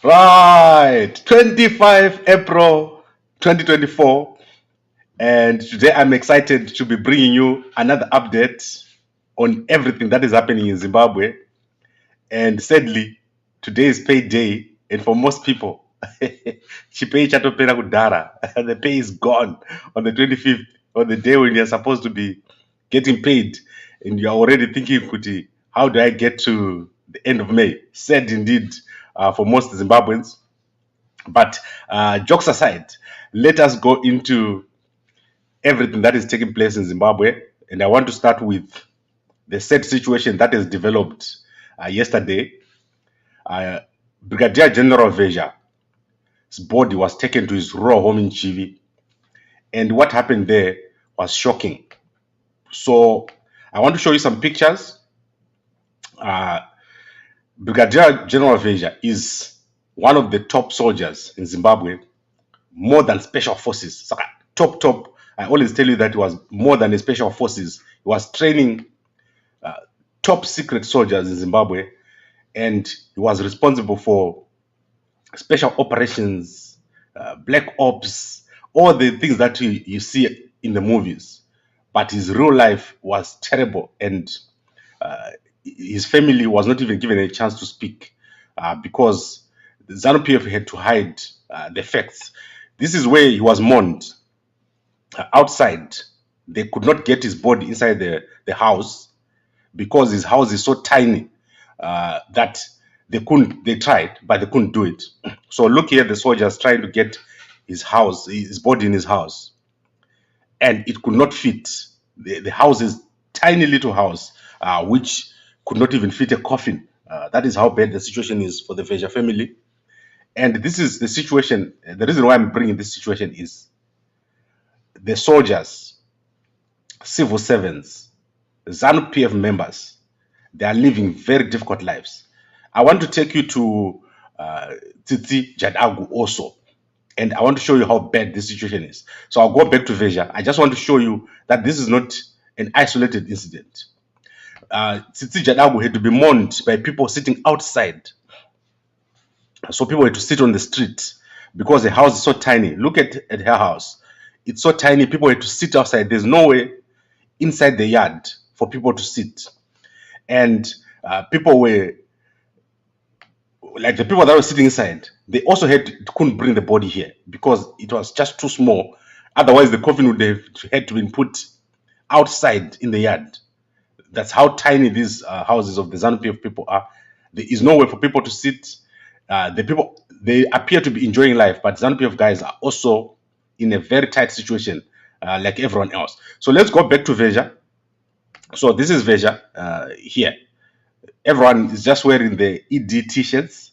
Right, 25 April 2024, and today I'm excited to be bringing you another update on everything that is happening in Zimbabwe. And sadly, today is payday, and for most people, chipei chatopera kudhara. The pay is gone on the 25th, on the day when you're supposed to be getting paid, and you're already thinking, Kuti, how do I get to the end of May? Sad indeed for most Zimbabweans. But jokes aside, let us go into everything that is taking place in Zimbabwe. And I want to start with the sad situation that has developed yesterday. Brigadier General Vezha's body was taken to his rural home in Chivi. And what happened there was shocking. So I want to show you some pictures. Brigadier General Vezha is one of the top soldiers in Zimbabwe, more than special forces. So, top. I always tell you that it was more than the special forces. He was training top secret soldiers in Zimbabwe, and he was responsible for special operations, black ops, all the things that you see in the movies. But his real life was terrible, and his family was not even given a chance to speak because the ZANU-PF had to hide the facts. This is where he was mourned. Outside, they could not get his body inside the house because his house is so tiny that they tried, but they couldn't do it. So look here, the soldiers trying to get his body in his house, and it could not fit. The house is tiny little house, which could not even fit a coffin. That is how bad the situation is for the Vezha family. And this is the situation. The reason why I'm bringing this situation is the soldiers, civil servants, ZANU-PF members, they are living very difficult lives. I want to take you to Jadagu also, and I want to show you how bad this situation is. So I'll go back to Vezha. I just want to show you that this is not an isolated incident. Jadagu had to be mourned by people sitting outside. So people had to sit on the street because the house is so tiny. Look at her house. It's so tiny, people had to sit outside. There's no way inside the yard for people to sit. And people were, like the people that were sitting inside, they also couldn't bring the body here because it was just too small. Otherwise, the coffin would have had to be put outside in the yard. That's how tiny these houses of the ZANU-PF people are. There is nowhere for people to sit. The people, they appear to be enjoying life, but ZANU-PF guys are also in a very tight situation like everyone else. So let's go back to Vezha. So this is Vezha here. Everyone is just wearing the ED t-shirts,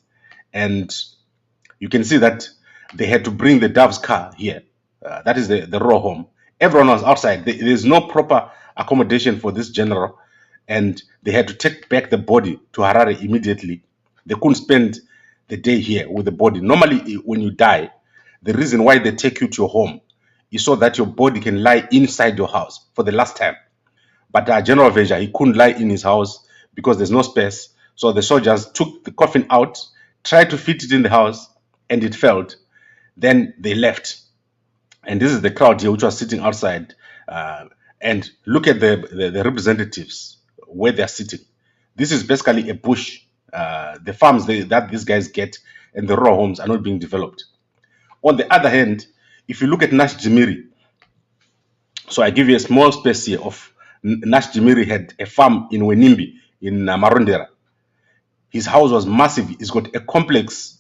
and you can see that they had to bring the Dove's car here. That is the raw home. Everyone was outside. There's no proper accommodation for this general, and they had to take back the body to Harare immediately. They couldn't spend the day here with the body. Normally, when you die, the reason why they take you to your home is so that your body can lie inside your house for the last time. But General Vezha, he couldn't lie in his house because there's no space. So the soldiers took the coffin out, tried to fit it in the house, and it failed. Then they left. And this is the crowd here which was sitting outside. And look at the representatives where they're sitting. This is basically a bush. The farms that these guys get and the raw homes are not being developed. On the other hand, if you look at Nash Jimiri, so I give you a small space here of Nash Jimiri had a farm in Wenimbi in Marondera. His house was massive. He's got a complex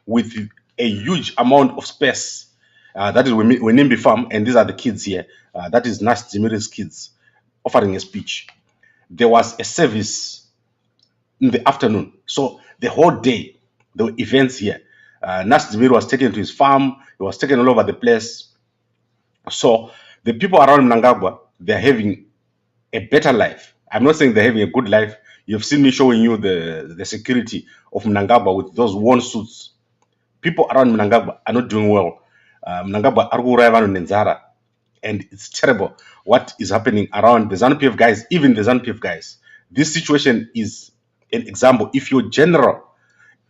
with a huge amount of space. That is Wenimbi farm, and these are the kids here. That is Nash Jimiri's kids offering a speech. There was a service in the afternoon. So the whole day, there were events here. Nash Jimiri was taken to his farm. He was taken all over the place. So the people around Mnangagwa, they're having a better life. I'm not saying they're having a good life. You've seen me showing you the security of Mnangagwa with those worn suits. People around Mnangagwa are not doing well. Mnangagwa Argura Nenzara. And it's terrible what is happening around the ZANU-PF guys, even the ZANU-PF guys. This situation is an example. If your general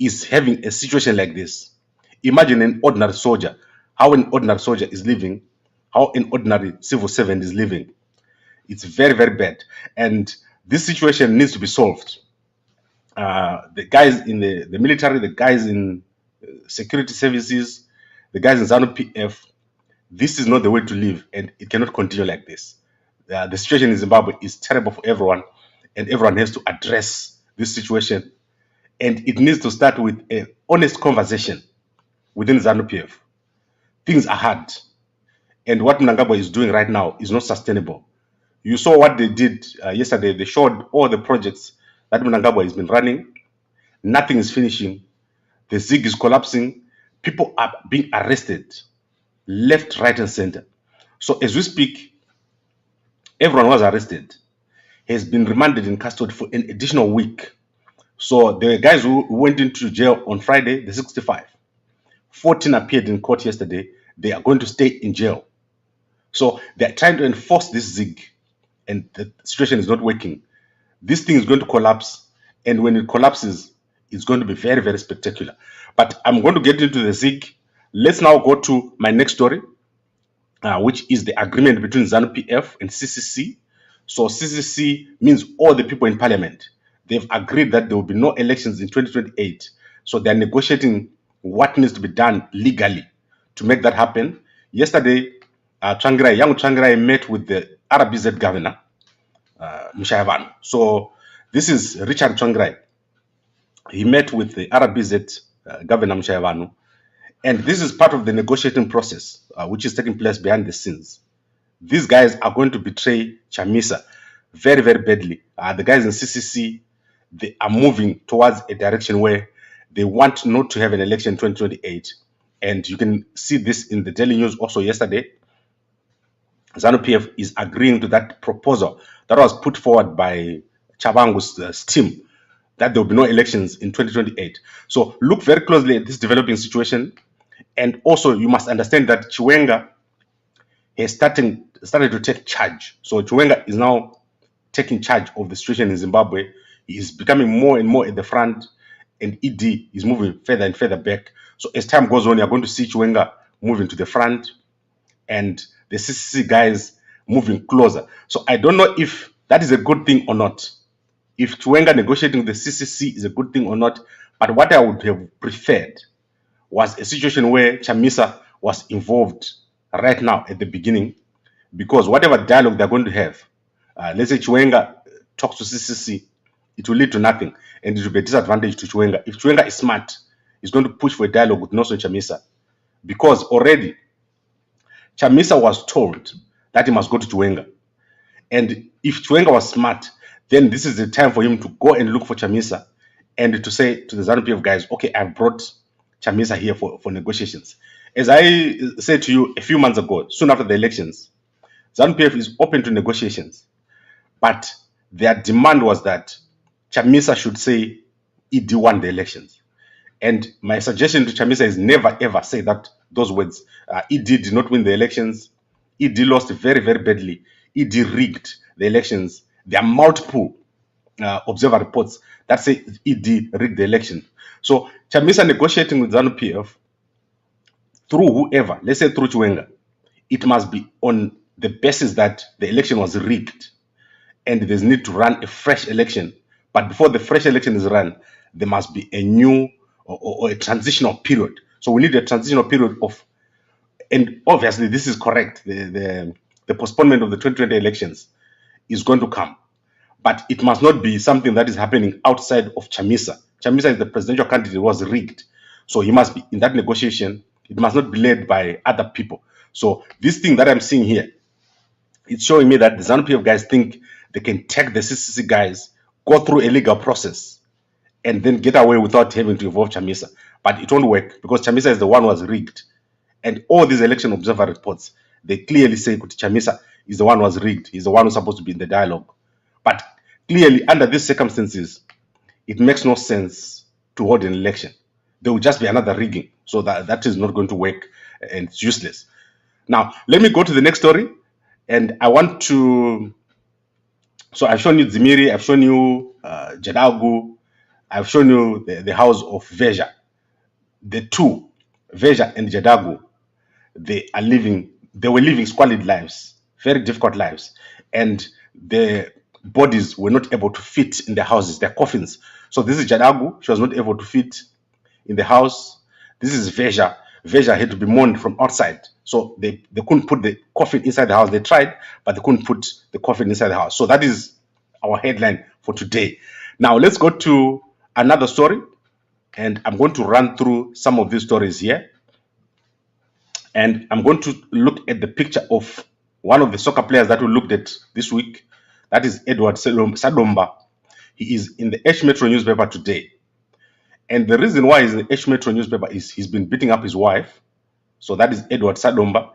is having a situation like this. Imagine an ordinary soldier, how an ordinary soldier is living, how an ordinary civil servant is living. It's very, very bad. And this situation needs to be solved. The guys in the military, the guys in security services, the guys in ZANU-PF, this is not the way to live, and it cannot continue like this. The situation in Zimbabwe is terrible for everyone, and everyone has to address this situation. And it needs to start with an honest conversation within ZANU-PF. Things are hard, and what Mnangagwa is doing right now is not sustainable. You saw what they did yesterday. They showed all the projects that Mnangagwa has been running. Nothing is finishing. The ZIG is collapsing. People are being arrested left, right, and center. So as we speak, everyone was arrested, has been remanded in custody for an additional week. So the guys who went into jail on Friday, the 65, 14 appeared in court yesterday. They are going to stay in jail. So they're trying to enforce this ZIG, and the situation is not working. This thing is going to collapse, and when it collapses, it's going to be very, very spectacular. But I'm going to get into the ZIG. Let's now go to my next story, which is the agreement between ZANU-PF and CCC. So CCC means all the people in parliament. They've agreed that there will be no elections in 2028. So they're negotiating what needs to be done legally to make that happen. Yesterday, young Tsvangirai met with the RBZ governor, Mshayavanu. So this is Richard Tsvangirai. He met with the RBZ governor Mshayavanu. And this is part of the negotiating process, which is taking place behind the scenes. These guys are going to betray Chamisa very, very badly. The guys in CCC, they are moving towards a direction where they want not to have an election in 2028. And you can see this in the Daily News also yesterday. ZANU-PF is agreeing to that proposal that was put forward by Chabangu's team, that there will be no elections in 2028. So look very closely at this developing situation. And also, you must understand that Chiwenga has started to take charge. So Chiwenga is now taking charge of the situation in Zimbabwe. He is becoming more and more at the front, and ED is moving further and further back. So as time goes on, you're going to see Chiwenga moving to the front, and the CCC guys moving closer. So I don't know if that is a good thing or not. If Chiwenga negotiating with the CCC is a good thing or not. But what I would have preferred was a situation where Chamisa was involved right now at the beginning, because whatever dialogue they're going to have, let's say Chiwenga talks to CCC, it will lead to nothing, and it will be a disadvantage to Chiwenga. If Chiwenga is smart, he's going to push for a dialogue with Nelson Chamisa, because already Chamisa was told that he must go to Chiwenga. And if Chiwenga was smart, then this is the time for him to go and look for Chamisa and to say to the ZANU-PF guys, okay, I've brought Chamisa here for negotiations. As I said to you a few months ago, soon after the elections, ZANU-PF is open to negotiations. But their demand was that Chamisa should say ED won the elections. And my suggestion to Chamisa is never ever say those words. ED did not win the elections. ED lost very, very badly. ED rigged the elections. There are multiple observer reports that say ED rigged the election. So Chamisa negotiating with ZANU-PF through whoever, let's say through Chiwenga, it must be on the basis that the election was rigged and there's need to run a fresh election. But before the fresh election is run, there must be a new or a transitional period. So we need a transitional period of, and obviously this is correct, the postponement of the 2020 elections is going to come. But it must not be something that is happening outside of Chamisa. Chamisa is the presidential candidate who was rigged. So he must be in that negotiation. It must not be led by other people. So this thing that I'm seeing here, it's showing me that the ZANU-PF guys think they can take the CCC guys, go through a legal process, and then get away without having to involve Chamisa. But it won't work, because Chamisa is the one who was rigged. And all these election observer reports, they clearly say Chamisa is the one who was rigged. He's the one who's supposed to be in the dialogue. But clearly, under these circumstances, it makes no sense to hold an election. There will just be another rigging. So that is not going to work, and it's useless. Now, let me go to the next story. And I want to... So I've shown you Zimiri, I've shown you Jadagu. I've shown you the house of Vezha. The two, Vezha and Jadagu, they were living squalid lives, very difficult lives, and their bodies were not able to fit in their houses, their coffins. So this is Jadagu, she was not able to fit in the house. This is Vezha. Vezha had to be mourned from outside. So they couldn't put the coffin inside the house. They tried, but they couldn't put the coffin inside the house. So that is our headline for today. Now let's go to another story, and I'm going to run through some of these stories here. And I'm going to look at the picture of one of the soccer players that we looked at this week. That is Edward Sadomba. He is in the H Metro newspaper today. And the reason why he's in the H Metro newspaper is he's been beating up his wife. So that is Edward Sadomba,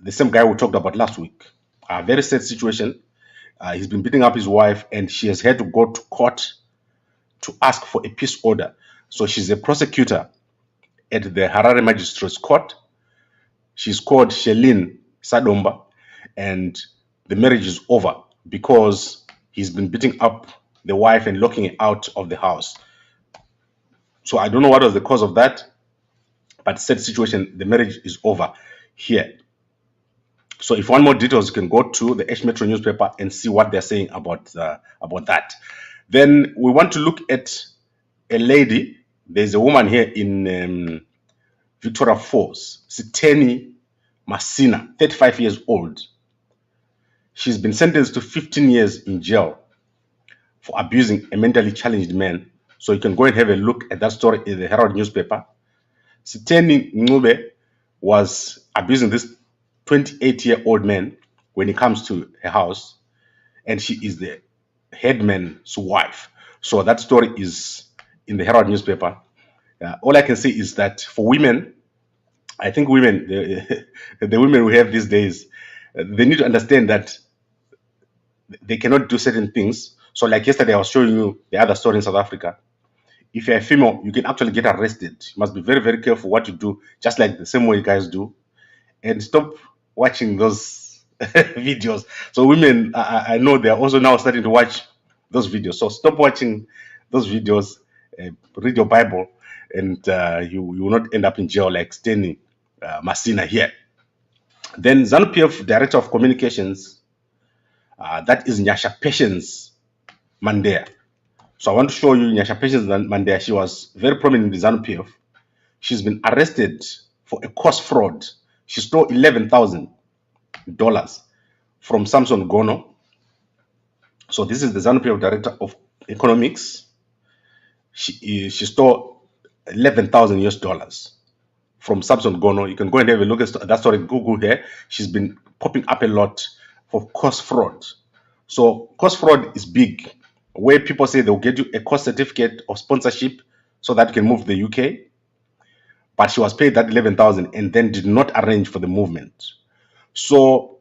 the same guy we talked about last week. A very sad situation. He's been beating up his wife, and she has had to go to court to ask for a peace order. So she's a prosecutor at the Harare Magistrates Court. She's called Shelin Sadomba, and the marriage is over because he's been beating up the wife and locking her out of the house. So I don't know what was the cause of that, but said situation, the marriage is over here. So if you want more details, you can go to the H Metro newspaper and see what they're saying about that. Then we want to look at a lady. There's a woman here in Victoria Falls, Siteni Masina, 35 years old. She's been sentenced to 15 years in jail for abusing a mentally challenged man. So you can go and have a look at that story in the Herald newspaper. Siteni Ngube was abusing this 28-year-old man when he comes to her house, and she is the headman's wife. So that story is in the Herald newspaper. All I can say is that for women, I think women, the women we have these days, they need to understand that they cannot do certain things. So like yesterday, I was showing you the other story in South Africa. If you're a female, you can actually get arrested. You must be very, very careful what you do, just like the same way you guys do. And stop watching those videos. So women, I know they're also now starting to watch those videos. So stop watching those videos, read your Bible, and you will not end up in jail like Steny Masina here. Then ZANU-PF Director of Communications, that is Nyasha Patience Mandea. So I want to show you Nyasha Patience Mandea. She was very prominent in the ZANU-PF. She's been arrested for a cost fraud. She stole $11,000 from Samson Gono. So this is the ZANU-PF Director of Economics. She stole $11,000 from Samson Gono. You can go and have a look at that story. Google here. She's been popping up a lot for cost fraud. So cost fraud is big, where people say they'll get you a cost certificate of sponsorship so that you can move to the UK. But she was paid that 11,000 and then did not arrange for the movement. So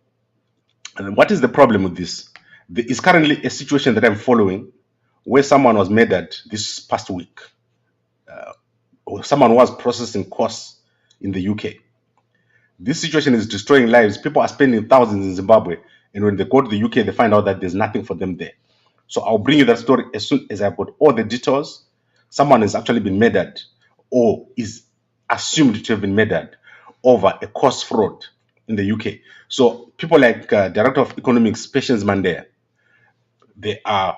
what is the problem with this? There is currently a situation that I'm following where someone was murdered this past week. Or someone was processing costs in the UK. This situation is destroying lives. People are spending thousands in Zimbabwe, and when they go to the UK, they find out that there's nothing for them there. So I'll bring you that story as soon as I've got all the details. Someone has actually been murdered, or is assumed to have been murdered over a cost fraud in the UK. So people like Director of Economics, Patience Mandea, they are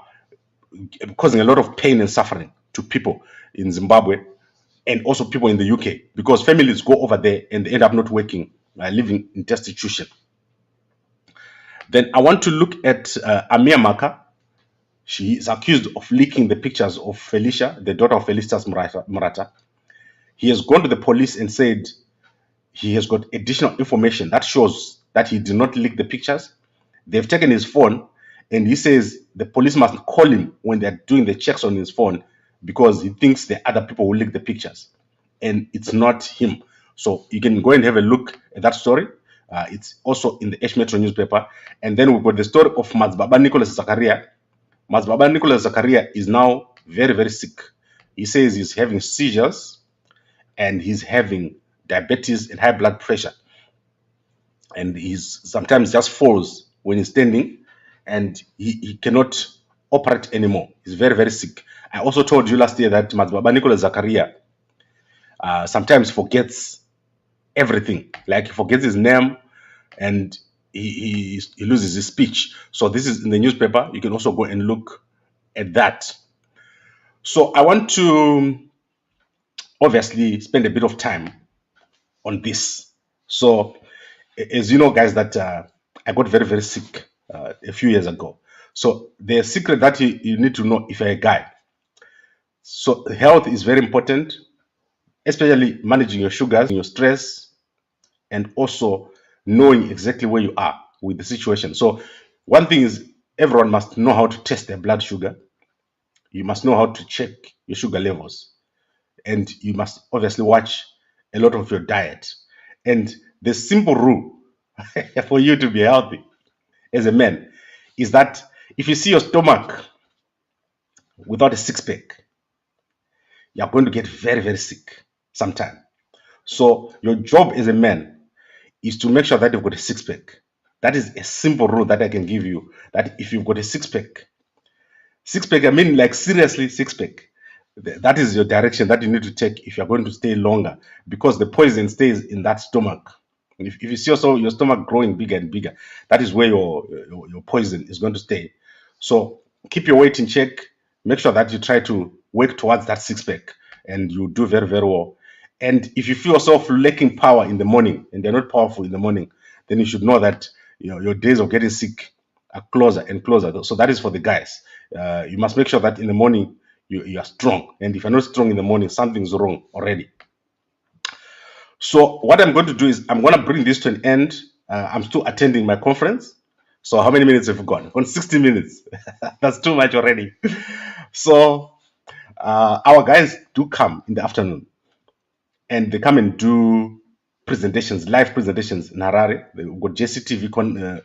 causing a lot of pain and suffering to people in Zimbabwe and also people in the UK, because families go over there and they end up not working, living in destitution. Then I want to look at Amir Maka. She is accused of leaking the pictures of Felicia, the daughter of Felicitas Murata. He has gone to the police and said he has got additional information that shows that he did not leak the pictures. They've taken his phone, and he says the police must call him when they're doing the checks on his phone, because he thinks the other people will leak the pictures, and it's not him. So you can go and have a look at that story. It's also in the H Metro newspaper. And then we've got the story of Mazbaba Nicholas Zakaria. Mazbaba Nicholas Zakaria is now very, very sick. He says he's having seizures and he's having diabetes and high blood pressure. And he's sometimes just falls when he's standing, and he cannot operate anymore. He's very, very sick. I also told you last year that Madzibaba Nicola Zakaria sometimes forgets everything. Like he forgets his name and he loses his speech. So this is in the newspaper. You can also go and look at that. So I want to obviously spend a bit of time on this. So as you know, guys, that I got very, very sick a few years ago. So the secret that you need to know if you're a guy. So health is very important, especially managing your sugars, your stress, and also knowing exactly where you are with the situation. So one thing is everyone must know how to test their blood sugar. You must know how to check your sugar levels. And you must obviously watch a lot of your diet. And the simple rule for you to be healthy as a man is that if you see your stomach without a six-pack, you're going to get very, very sick sometime. So your job as a man is to make sure that you've got a six-pack. That is a simple rule that I can give you, that if you've got a six-pack, I mean like seriously six-pack, that is your direction that you need to take if you're going to stay longer, because the poison stays in that stomach. If you see also your stomach growing bigger and bigger, that is where your poison is going to stay. So keep your weight in check. Make sure that you try to work towards that six-pack, and you do very, very well. And if you feel yourself lacking power in the morning and they're not powerful in the morning, then you should know that your days of getting sick are closer and closer. So that is for the guys. You must make sure that in the morning you are strong. And if you're not strong in the morning, something's wrong already. So what I'm going to do is I'm going to bring this to an end. I'm still attending my conference. So how many minutes have we gone? On 60 minutes. That's too much already. So our guys do come in the afternoon, and they come and do presentations, live presentations in Harare. We've got JCTV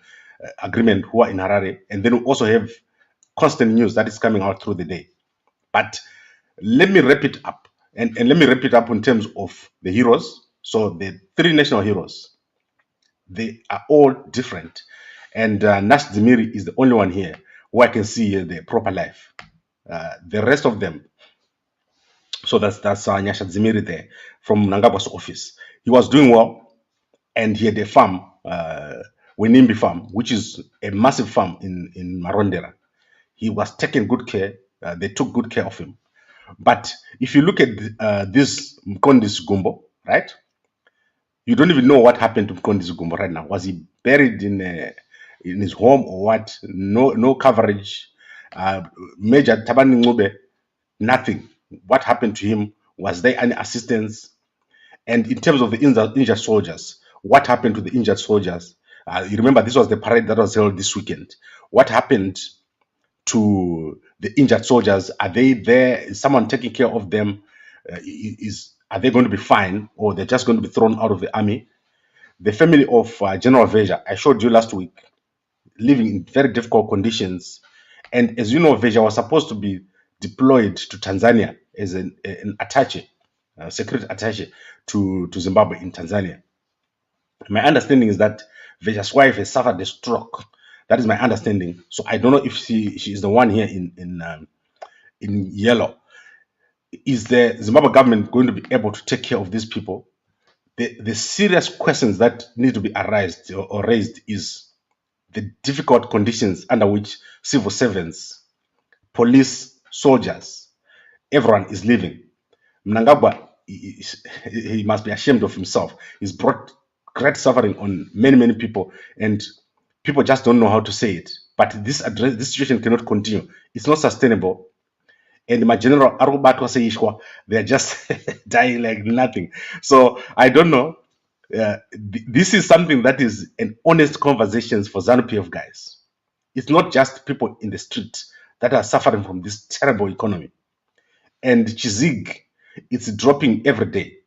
agreement who are in Harare, and then we also have constant news that is coming out through the day. But let me wrap it up, and let me wrap it up in terms of the heroes. So the three national heroes, they are all different, and Nash Dzimiri is the only one here who I can see the proper life. The rest of them, so that's Nyasha Dzimiri there from Mnangagwa's office. He was doing well, and he had a farm, Wenimbi farm, which is a massive farm in Marondera. He was taking good care. They took good care of him. But if you look at this Mkondis Gumbo, right? You don't even know what happened to Mkondis Gumbo right now. Was he buried in his home or what? No coverage. Major Tabani Ngube, nothing. What happened to him? Was there any assistance? And in terms of the injured soldiers, what happened to the injured soldiers? You remember this was the parade that was held this weekend. What happened to the injured soldiers? Are they there? Is someone taking care of them? Are they going to be fine, or they're just going to be thrown out of the army? The family of General Vezha, I showed you last week, living in very difficult conditions. And as you know, Vezha was supposed to be deployed to Tanzania as an attaché, security attaché to Zimbabwe in Tanzania. My understanding is that Vezha's wife has suffered a stroke. That is my understanding. So I don't know if she is the one here in yellow. Is the Zimbabwe government going to be able to take care of these people? The serious questions that need to be raised is the difficult conditions under which civil servants, police, soldiers, everyone is living. Mnangagwa, he must be ashamed of himself. He's brought great suffering on many, many people, and people just don't know how to say it. But this situation cannot continue. It's not sustainable. And my general Arubat was saying, they're just dying like nothing. So I don't know. This is something that is an honest conversation for ZANU-PF guys. It's not just people in the street that are suffering from this terrible economy. And Chizig, it's dropping every day.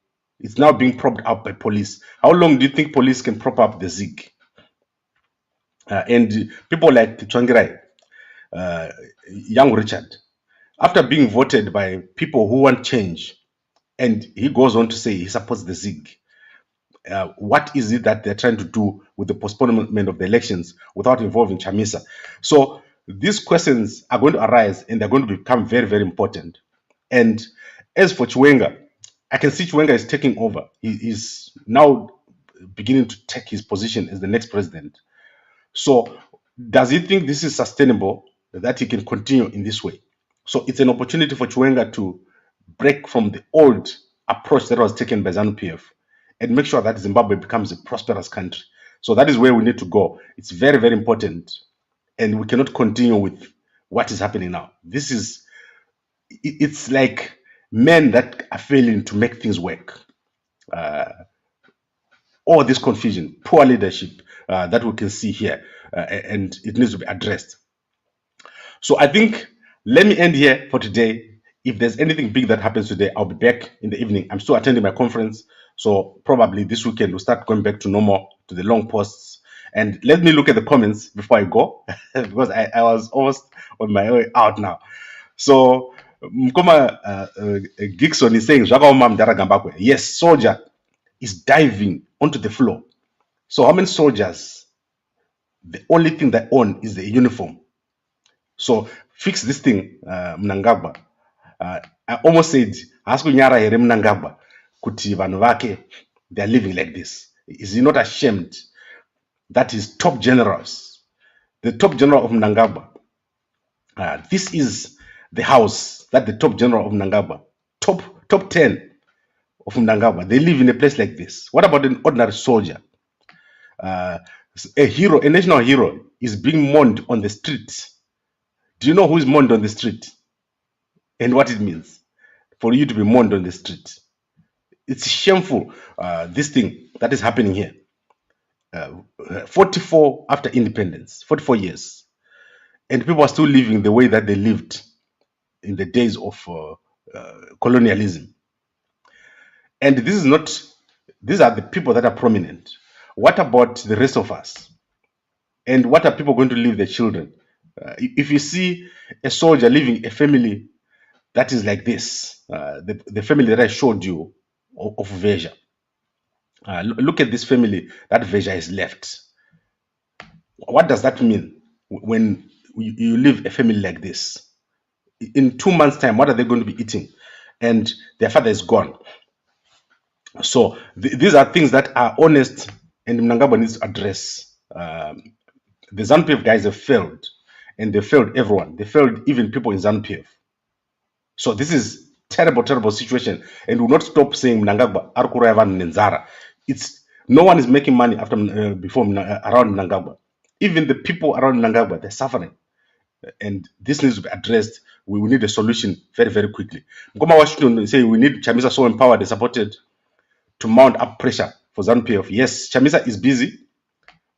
It's now being propped up by police. How long do you think police can prop up the Zig? And people like Chitungwiza, young Richard, after being voted by people who want change, and he goes on to say he supports the Zig. What is it that they're trying to do with the postponement of the elections without involving Chamisa? So these questions are going to arise and they're going to become very, very important. And as for Chiwenga, I can see Chiwenga is taking over. He is now beginning to take his position as the next president. So does he think this is sustainable, that he can continue in this way? So it's an opportunity for Chiwenga to break from the old approach that was taken by ZANU-PF and make sure that Zimbabwe becomes a prosperous country. So that is where we need to go. It's very, very important. And we cannot continue with what is happening now. It's like men that are failing to make things work. All this confusion, poor leadership that we can see here, and it needs to be addressed. So I think, let me end here for today. If there's anything big that happens today, I'll be back in the evening. I'm still attending my conference, so probably this weekend we'll start going back to normal, to the long posts. And let me look at the comments before I go, because I was almost on my way out now. So Mkoma Gixon is saying, Gambakwe. Yes, soldier is diving onto the floor. So how many soldiers? The only thing they own is the uniform. So fix this thing, Mnangagwa. I almost said, ask Nyara here Mnangagwa, kuti vanhu vake, they are living like this. Is he not ashamed that his top generals, the top general of Mnangagwa, this is the house that the top general of Mnangagwa, top 10 of Mnangagwa, they live in a place like this. What about an ordinary soldier? A hero, a national hero, is being mourned on the street. Do you know who is mourned on the street? And what it means for you to be mourned on the street? It's shameful, this thing that is happening here. 44 after independence, 44 years. And people are still living the way that they lived in the days of colonialism. And this is not, these are the people that are prominent. What about the rest of us? And what are people going to leave their children? If you see a soldier leaving a family that is like this, the family that I showed you of Vezha. Look at this family that Vezha has left. What does that mean when you leave a family like this? In 2 months' time, what are they going to be eating? And their father is gone. So these are things that are honest, and Mnangagwa needs to address. The ZANU-PF guys have failed, and they failed everyone. They failed even people in ZANU-PF. So this is terrible, terrible situation, and will not stop saying Mnangagwa Arkureva Nenzara. It's no one is making money after around Mnangagwa. Even the people around Mnangagwa, they're suffering, and this needs to be addressed. We will need a solution very, very quickly. Mkoma Washington say we need Chamisa so empowered and supported to mount up pressure for ZANU-PF. Yes, Chamisa is busy,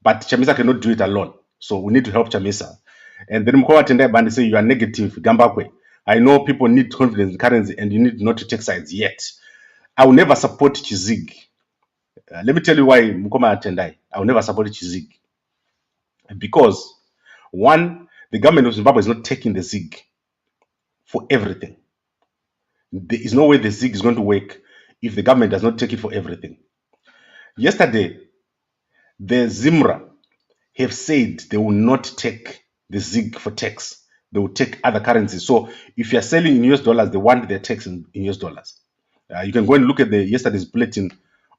but Chamisa cannot do it alone. So we need to help Chamisa. And then Mkoma Tendai Bandi say you are negative, Gambakwe. I know people need confidence in currency and you need not to take sides yet. I will never support Chizig. Let me tell you why, Mkoma Tendai. I will never support Chizig. Because, one, the government of Zimbabwe is not taking the ZIG for everything. There is no way the ZIG is going to work if the government does not take it for everything. Yesterday, the Zimra have said they will not take the ZIG for tax. They will take other currencies. So if you are selling in US dollars, they want their tax in US dollars. You can go and look at yesterday's bulletin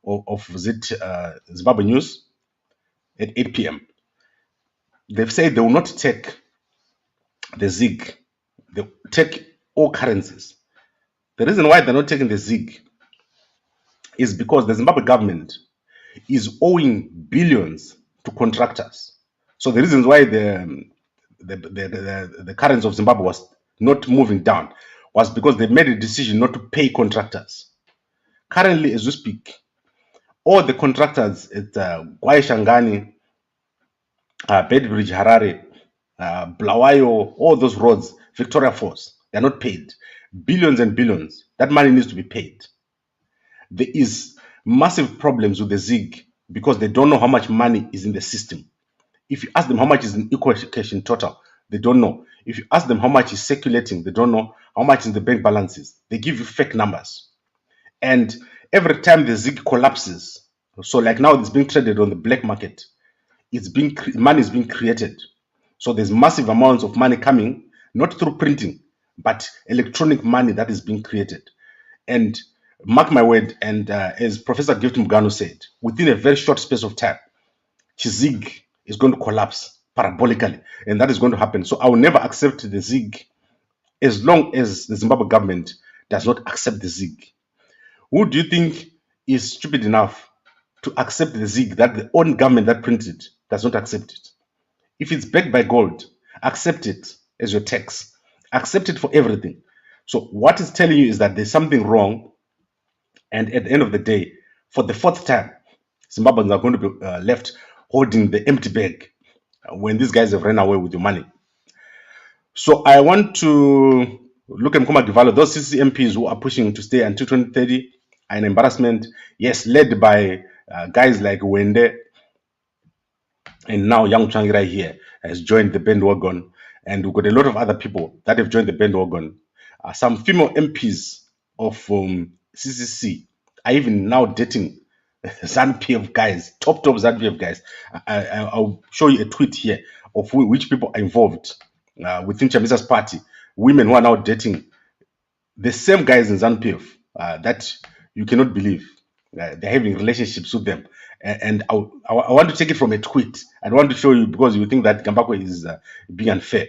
of Zimbabwe News at 8 p.m. They've said they will not take the ZIG. They will take all currencies. The reason why they're not taking the ZIG is because the Zimbabwe government is owing billions to contractors. So the reasons why the currency of Zimbabwe was not moving down was because they made a decision not to pay contractors. Currently, as we speak, all the contractors at Gwai Shangani, Bedbridge Harare, Blawayo, all those roads, Victoria Falls, they're not paid. Billions and billions. That money needs to be paid. There is massive problems with the ZIG because they don't know how much money is in the system. If you ask them how much is in equal cash in total, they don't know. If you ask them how much is circulating, they don't know. How much is the bank balances? They give you fake numbers. And every time the ZIG collapses, so like now it's being traded on the black market, money is being created. So there's massive amounts of money coming, not through printing, but electronic money that is being created. And mark my word, and as Professor Gift Mugano said, within a very short space of time, ZIG is going to collapse parabolically, and that is going to happen. So I will never accept the ZIG as long as the Zimbabwe government does not accept the ZIG. Who do you think is stupid enough to accept the ZIG that the own government that printed does not accept it? If it's backed by gold, accept it as your tax. Accept it for everything. So what it's telling you is that there's something wrong, and at the end of the day, for the fourth time, Zimbabweans are going to be left holding the empty bag when these guys have run away with your money. So I want to look at Mkoma Givalo. Those CC MPs who are pushing to stay until 2030 are an embarrassment. Yes, led by guys like Wende, and now Young Changira here has joined the bandwagon, and we've got a lot of other people that have joined the bandwagon. Some female MPs of CCC are even now dating ZANU-PF guys, top ZANU-PF guys. I'll show you a tweet here of which people are involved within Chamisa's party. Women who are now dating the same guys in ZANU-PF that you cannot believe. They're having relationships with them. And I want to take it from a tweet. I don't want to show you because you think that Gambakwe is being unfair.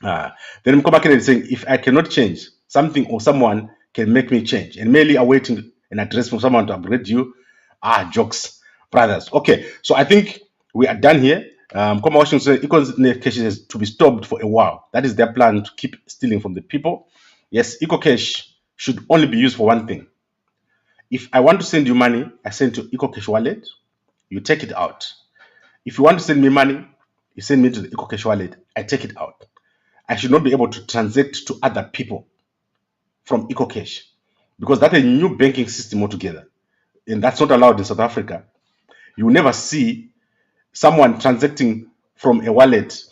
Then Mkoma Kennedy is saying, if I cannot change, something or someone can make me change. And merely awaiting an address from someone to upgrade you. Jokes, brothers. Okay, so I think we are done here. Mkoma Washington says, EcoCash is to be stopped for a while. That is their plan to keep stealing from the people. Yes, EcoCash should only be used for one thing. If I want to send you money, I send to EcoCash wallet, you take it out. If you want to send me money, you send me to the EcoCash wallet, I take it out. I should not be able to transact to other people from EcoCash because that's a new banking system altogether. And that's not allowed in South Africa. You will never see someone transacting from a wallet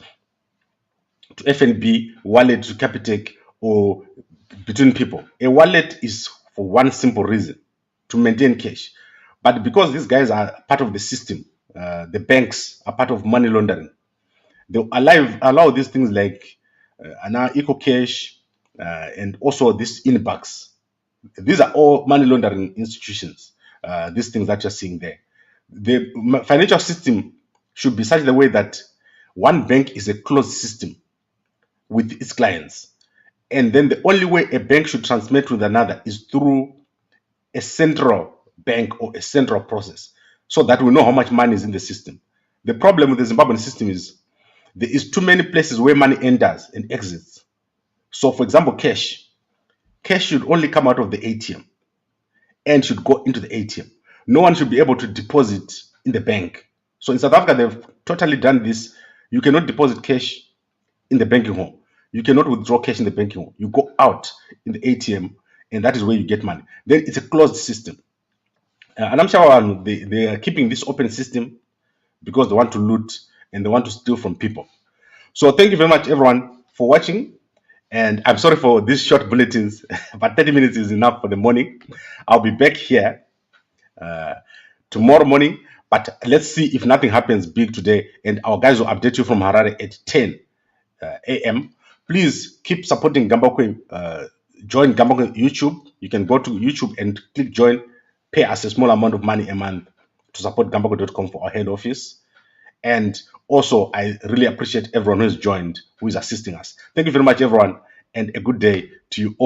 to FNB, wallet to Capitec, or between people. A wallet is for one simple reason, to maintain cash. But because these guys are part of the system, the banks are part of money laundering, they allow these things like EcoCash and also this Inbox. These are all money laundering institutions, these things that you're seeing there. The financial system should be such the way that one bank is a closed system with its clients. And then the only way a bank should transmit with another is through a central bank or a central process so that we know how much money is in the system. The problem with the Zimbabwean system is there is too many places where money enters and exits. So for example, cash should only come out of the ATM and should go into the ATM. No one should be able to deposit in the bank. So in South Africa, they've totally done this. You cannot deposit cash in the banking hall. You cannot withdraw cash in the banking hall. You go out in the ATM, and that is where you get money. Then it's a closed system. And I'm sure they are keeping this open system because they want to loot and they want to steal from people. So thank you very much, everyone, for watching. And I'm sorry for these short bulletins, but 30 minutes is enough for the morning. I'll be back here tomorrow morning. But let's see if nothing happens big today. And our guys will update you from Harare at 10 a.m. Please keep supporting Gambakwe. Join Gambakwe YouTube. You can go to YouTube and click join. Pay us a small amount of money a month to support Gambakwe.com for our head office. And also, I really appreciate everyone who has joined, who is assisting us. Thank you very much, everyone, and a good day to you all.